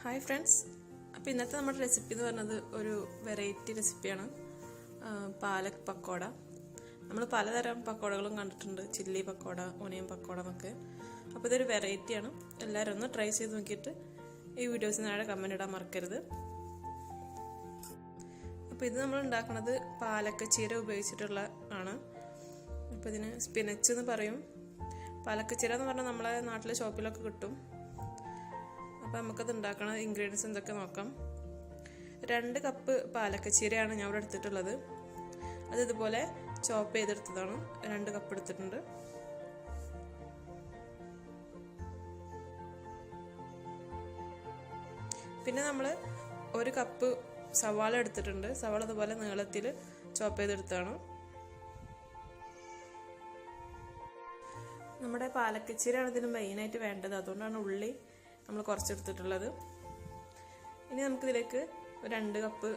Hi friends, അപ്പോൾ ഇന്നത്തെ നമ്മുടെ റെസിപ്പി എന്ന് പറയുന്നത് ഒരു വെറൈറ്റി റെസിപ്പിയാണ്. പാലക് പക്കോട. നമ്മൾ പലതരം പക്കോടകളും കണ്ടിട്ടുണ്ട്, ചില്ലി പക്കോട, ഒനിയൻ പക്കോട എന്നൊക്കെ. അപ്പോൾ ഇതൊരു വെറൈറ്റിയാണ്. എല്ലാവരും ഒന്ന് ട്രൈ ചെയ്ത് നോക്കിയിട്ട് ഈ വീഡിയോസിന് താഴെ കമൻറ്റ് ഇടാൻ മറക്കരുത്. അപ്പോൾ ഇത് നമ്മൾ ഉണ്ടാക്കുന്നത് പാലക്കച്ചീര ഉപയോഗിച്ചിട്ടുള്ള ആണ്. അപ്പോൾ ഇതിന് സ്പിനച്ച് എന്ന് പറയും. പാലക്കച്ചീര എന്ന് പറഞ്ഞാൽ നമ്മളെ നാട്ടിലെ ഷോപ്പിലൊക്കെ കിട്ടും. അപ്പോൾ നമുക്കത് ഉണ്ടാക്കണ ഇൻഗ്രീഡിയൻസ് എന്തൊക്കെ നോക്കാം. 2 കപ്പ് പാലക്കച്ചീരയാണ് ഞാൻ ഇവിടെ എടുത്തിട്ടുള്ളത്. അത് ഇതുപോലെ ചോപ്പ് ചെയ്തെടുത്തതാണ്. 2 കപ്പ് എടുത്തിട്ടുണ്ട്. പിന്നെ നമ്മൾ 1 കപ്പ് സവാള എടുത്തിട്ടുണ്ട്. സവാള അതുപോലെ നീളത്തിൽ ചോപ്പ് ചെയ്തെടുത്താണ്. നമ്മുടെ പാലക്കച്ചീരയാണ് ഇതിന് മെയിനായിട്ട് വേണ്ടത്, അതുകൊണ്ടാണ് ഉള്ളി നമ്മൾ കുറച്ചെടുത്തിട്ടുള്ളത്. ഇനി നമുക്കിതിലേക്ക് 2 കപ്പ്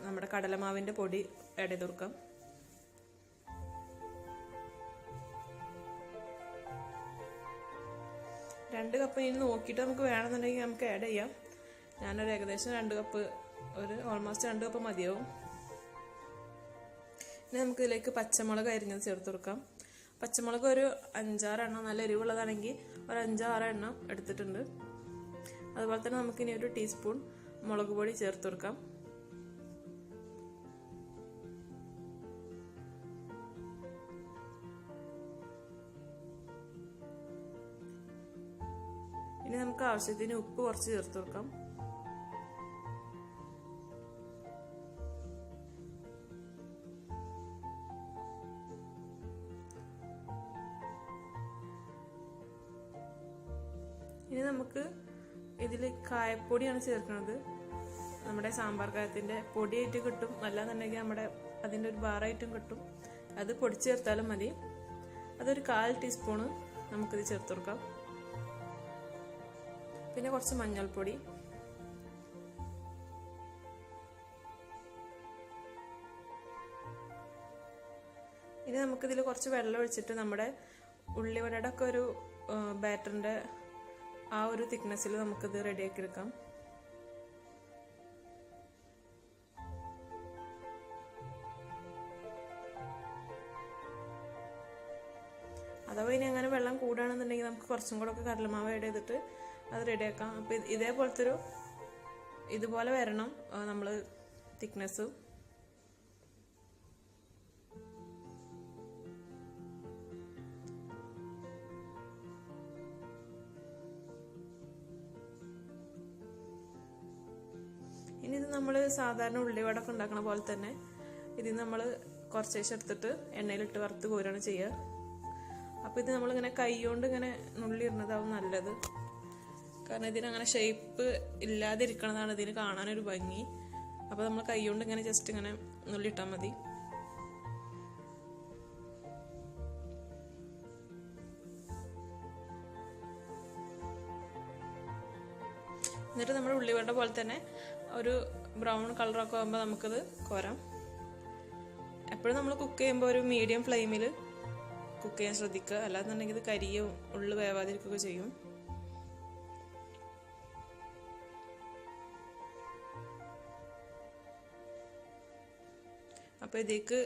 നമ്മുടെ കടലമാവിൻ്റെ പൊടി ആഡ് ചെയ്ത് കൊടുക്കാം. രണ്ട് കപ്പ് ഇനി നോക്കിയിട്ട് നമുക്ക് വേണമെന്നുണ്ടെങ്കിൽ നമുക്ക് ആഡ് ചെയ്യാം. ഞാനൊരു ഏകദേശം 2 കപ്പ്, ഓൾമോസ്റ്റ് 2 കപ്പ് മതിയാവും. ഇനി നമുക്കിതിലേക്ക് പച്ചമുളക് അരിഞ്ഞത് ചേർത്ത് കൊടുക്കാം. പച്ചമുളക് ഒരു 5-6 എണ്ണം, നല്ല എരിവുള്ളതാണെങ്കിൽ ഒരു 5-6 എണ്ണം എടുത്തിട്ടുണ്ട്. അതുപോലെ തന്നെ നമുക്കിനി ഒരു ടീസ്പൂൺ മുളക് പൊടി ചേർത്ത് കൊടുക്കാം. ഇനി നമുക്ക് ആവശ്യത്തിന് ഉപ്പ് കുറച്ച് ചേർത്ത് കൊടുക്കാം. ഇനി നമുക്ക് ഇതിൽ കായപ്പൊടിയാണ് ചേർക്കുന്നത്. നമ്മുടെ സാമ്പാർ കായത്തിൻ്റെ പൊടിയായിട്ട് കിട്ടും, അല്ലാന്നുണ്ടെങ്കിൽ നമ്മുടെ അതിൻ്റെ ഒരു ബാറായിട്ടും കിട്ടും. അത് പൊടിച്ച് ചേർത്താലും മതി. അതൊരു 1/4 ടീസ്പൂണ് നമുക്കിത് ചേർത്ത് കൊടുക്കാം. പിന്നെ കുറച്ച് മഞ്ഞൾപ്പൊടി, ഇനി നമുക്കിതിൽ കുറച്ച് വെള്ളം ഒഴിച്ചിട്ട് നമ്മുടെ ഉള്ളിവടയുടെ ഒക്കെ ഒരു ബാറ്ററിൻ്റെ ആ ഒരു തിക്നെസ്സിൽ നമുക്കിത് റെഡിയാക്കി എടുക്കാം. അഥവാ ഇനി അങ്ങനെ വെള്ളം കൂടുകയാണെന്നുണ്ടെങ്കിൽ നമുക്ക് കുറച്ചും കൂടെ ഒക്കെ കടലമാവ് ആഡ് ചെയ്തിട്ട് അത് റെഡിയാക്കാം. അപ്പം ഇതുപോലെ വരണം നമ്മൾ തിക്നെസ്. ഇനി ഇത് നമ്മൾ സാധാരണ ഉള്ളിവടൊക്കെ ഉണ്ടാക്കണ പോലെ തന്നെ ഇതിൽ നമ്മൾ കുറച്ച് എടുത്തിട്ട് എണ്ണയിലിട്ട് വറുത്ത് കോരാണ് ചെയ്യുക. അപ്പോൾ ഇത് നമ്മളിങ്ങനെ കൈ കൊണ്ട് ഇങ്ങനെ നുള്ളിയിടുന്നതാവും നല്ലത്. കാരണം ഇതിനങ്ങനെ ഷേപ്പ് ഇല്ലാതിരിക്കണതാണ് ഇതിന് കാണാനൊരു ഭംഗി. അപ്പോൾ നമ്മൾ കൈ കൊണ്ട് ഇങ്ങനെ ജസ്റ്റ് ഇങ്ങനെ നുള്ളിയിട്ടാൽ മതി. എന്നിട്ട് നമ്മൾ ഉള്ളിവട പോലെ തന്നെ ഒരു ബ്രൗൺ കളറൊക്കെ ആകുമ്പോൾ നമുക്കത് കോരാം. എപ്പോഴും നമ്മൾ കുക്ക് ചെയ്യുമ്പോൾ ഒരു മീഡിയം ഫ്ലെയിമിൽ കുക്ക് ചെയ്യാൻ ശ്രദ്ധിക്കുക, അല്ലാന്നുണ്ടെങ്കിൽ ഇത് കരിയും ഉള്ളു വേവാതിരിക്കുകയൊക്കെ ചെയ്യും. അപ്പോൾ ഇതിലേക്ക്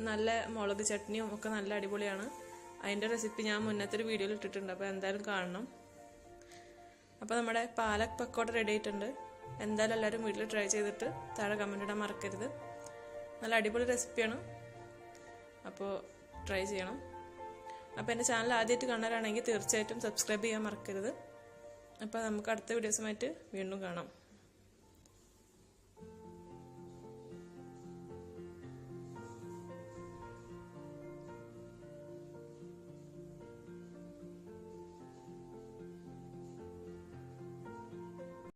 നല്ല മുളക് ചട്നിയും ഒക്കെ നല്ല അടിപൊളിയാണ്. അതിൻ്റെ റെസിപ്പി ഞാൻ മുന്നത്തെ ഒരു വീഡിയോയിൽ ഇട്ടിട്ടുണ്ട്, അപ്പോൾ എന്തായാലും കാണണം. അപ്പോൾ നമ്മുടെ പാലക് പക്കോട റെഡി ആയിട്ടുണ്ട്. എന്തായാലും എല്ലാവരും വീട്ടിൽ ട്രൈ ചെയ്തിട്ട് താഴെ കമൻറ്റ് ഇടാൻ മറക്കരുത്. നല്ല അടിപൊളി റെസിപ്പിയാണ്, അപ്പോൾ ട്രൈ ചെയ്യണം. അപ്പോൾ എൻ്റെ ചാനൽ ആദ്യമായിട്ട് കാണാനാണെങ്കിൽ തീർച്ചയായിട്ടും സബ്സ്ക്രൈബ് ചെയ്യാൻ മറക്കരുത്. അപ്പോൾ നമുക്ക് അടുത്ത വീഡിയോസുമായിട്ട് വീണ്ടും കാണാം.